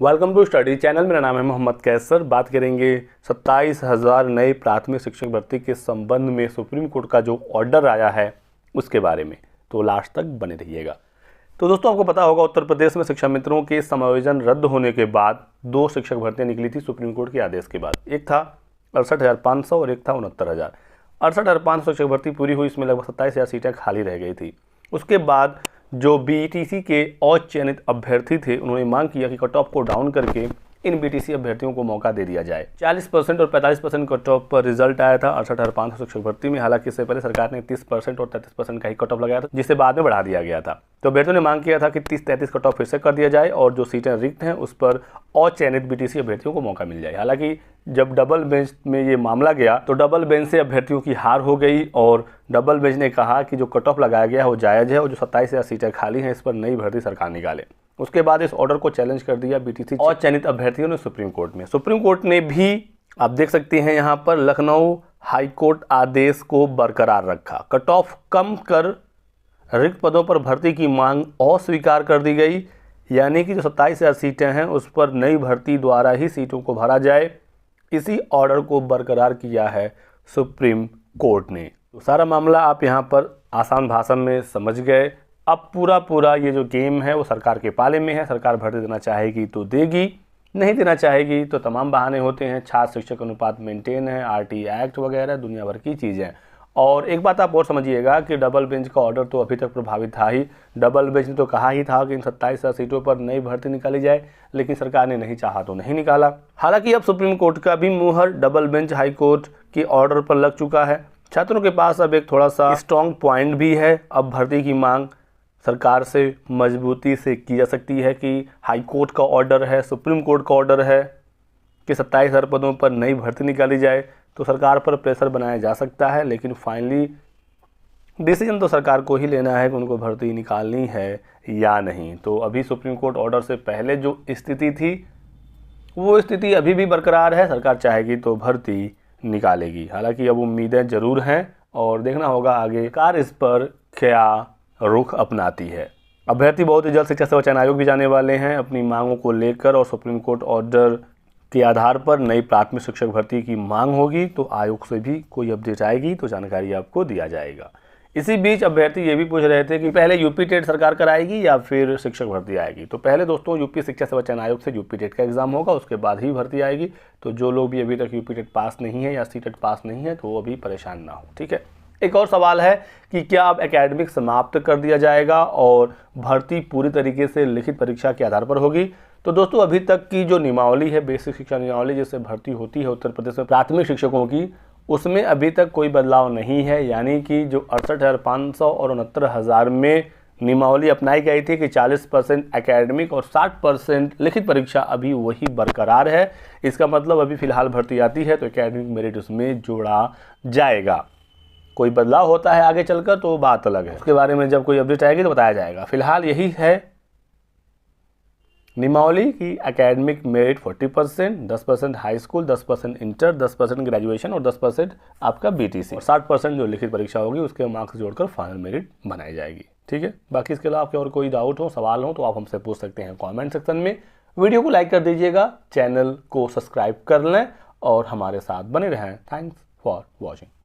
Welcome to study channel. मेरा नाम है मोहम्मद कैसर। बात करेंगे 27,000 नए प्राथमिक शिक्षक भर्ती के संबंध में सुप्रीम कोर्ट का जो ऑर्डर आया है उसके बारे में, तो लास्ट तक बने रहिएगा। तो दोस्तों, आपको पता होगा उत्तर प्रदेश में शिक्षा मित्रों के समायोजन रद्द होने के बाद 2 शिक्षक भर्तियां निकली थी सुप्रीम कोर्ट के आदेश के बाद। एक था 68,500 और एक था 69,000। 68,500 शिक्षक भर्ती पूरी हुई, इसमें लगभग 27,000 सीटें खाली रह गई थी। उसके बाद जो बीटीसी के अचयनित अभ्यर्थी थे, उन्होंने मांग किया कि कट ऑफ को डाउन करके इन बीटीसी अभ्यर्थियों को मौका दे दिया जाए। 40% और 45% कट ऑफ पर रिजल्ट आया था 68,500 शिक्षक भर्ती में। हालांकि इससे पहले सरकार ने 30% और 33% का ही कट ऑफ लगाया था, जिसे बाद में बढ़ा दिया गया था। तो अभ्यर्थियों ने मांग किया था कि 30-33 कट ऑफ फिर से कर दिया जाए और जो सीटें रिक्त हैं उस पर अचयनित बीटीसी अभ्यर्थियों को मौका मिल जाए। हालांकि जब डबल बेंच में ये मामला गया तो डबल बेंच से अभ्यर्थियों की हार हो गई और डबल बेंच ने कहा कि जो कट ऑफ लगाया गया है वो जायज़ है और जो 27,000 सीटें खाली हैं इस पर नई भर्ती सरकार निकाले। उसके बाद इस ऑर्डर को चैलेंज कर दिया बीटीसी और चयनित अभ्यर्थियों ने सुप्रीम कोर्ट में। सुप्रीम कोर्ट ने भी, आप देख सकते हैं यहाँ पर, लखनऊ हाईकोर्ट आदेश को बरकरार रखा। कट ऑफ कम कर रिक्त पदों पर भर्ती की मांग अस्वीकार कर दी गई, यानी कि जो 27,000 सीटें हैं उस पर नई भर्ती द्वारा ही सीटों को भरा जाए। इसी ऑर्डर को बरकरार किया है सुप्रीम कोर्ट ने। तो सारा मामला आप यहाँ पर आसान भाषा में समझ गए। अब पूरा ये जो गेम है वो सरकार के पाले में है। सरकार भर्ती देना चाहेगी तो देगी, नहीं देना चाहेगी तो तमाम बहाने होते हैं। छात्र शिक्षक अनुपात मेंटेन है, आरटी एक्ट वगैरह दुनिया भर की चीज़ें। और एक बात आप और समझिएगा कि डबल बेंच का ऑर्डर तो अभी तक प्रभावित था ही। डबल बेंच ने तो कहा ही था कि इन 27,000 सीटों पर नई भर्ती निकाली जाए, लेकिन सरकार ने नहीं चाहा तो नहीं निकाला। हालांकि अब सुप्रीम कोर्ट का भी मुहर डबल बेंच हाई कोर्ट के ऑर्डर पर लग चुका है। छात्रों के पास अब एक थोड़ा सा स्ट्रॉन्ग पॉइंट भी है। अब भर्ती की मांग सरकार से मजबूती से की जा सकती है कि हाई कोर्ट का ऑर्डर है, सुप्रीम कोर्ट का ऑर्डर है कि 27,000 पदों पर नई भर्ती निकाली जाए, तो सरकार पर प्रेशर बनाया जा सकता है। लेकिन फाइनली डिसीजन तो सरकार को ही लेना है कि उनको भर्ती निकालनी है या नहीं। तो अभी सुप्रीम कोर्ट ऑर्डर से पहले जो स्थिति थी वो स्थिति अभी भी बरकरार है। सरकार चाहेगी तो भर्ती निकालेगी। हालांकि अब उम्मीदें ज़रूर हैं और देखना होगा आगे सरकार इस पर क्या रुख अपनाती है। अभ्यर्थी बहुत ही जल्द शिक्षा सेवा चयन आयोग भी जाने वाले हैं अपनी मांगों को लेकर, और सुप्रीम कोर्ट ऑर्डर के आधार पर नई प्राथमिक शिक्षक भर्ती की मांग होगी तो आयोग से भी कोई अपडेट आएगी तो जानकारी आपको दिया जाएगा। इसी बीच अभ्यर्थी ये भी पूछ रहे थे कि पहले यूपी टेट सरकार कराएगी या फिर शिक्षक भर्ती आएगी। तो पहले दोस्तों यूपी शिक्षा सेवा चयन आयोग से यूपी टेट का एग्जाम होगा, उसके बाद ही भर्ती आएगी। तो जो लोग भी अभी तक यूपी टेट पास नहीं है या सी टेट पास नहीं है तो वो अभी परेशान ना हो, ठीक है। एक और सवाल है कि क्या अब एकेडमिक समाप्त कर दिया जाएगा और भर्ती पूरी तरीके से लिखित परीक्षा के आधार पर होगी। तो दोस्तों, अभी तक की जो नियमावली है, बेसिक शिक्षा नियमावली जिससे भर्ती होती है उत्तर प्रदेश में प्राथमिक शिक्षकों की, उसमें अभी तक कोई बदलाव नहीं है। यानी कि जो 68,500 और 69,000 में नियमावली अपनाई गई थी कि 40% एकेडमिक और 60% लिखित परीक्षा, अभी वही बरकरार है। इसका मतलब अभी फिलहाल भर्ती आती है तो एकेडमिक मेरिट उसमें जोड़ा जाएगा। कोई बदलाव होता है आगे चलकर तो बात अलग है, उसके बारे में जब कोई अपडेट आएगी तो बताया जाएगा। फिलहाल यही है नियमावली की academic merit 40%, 10% high school, 10% inter, 10% graduation और 10% आपका बीटीसी, और 60% जो लिखित परीक्षा होगी उसके मार्क्स जोड़कर फाइनल मेरिट बनाई जाएगी, ठीक है। बाकी इसके अलावा आपके और कोई डाउट हो, सवाल हो तो आप हमसे पूछ सकते हैं कॉमेंट सेक्शन में। वीडियो को लाइक कर दीजिएगा, चैनल को सब्सक्राइब कर लें और हमारे साथ बने रहें। Thanks for watching.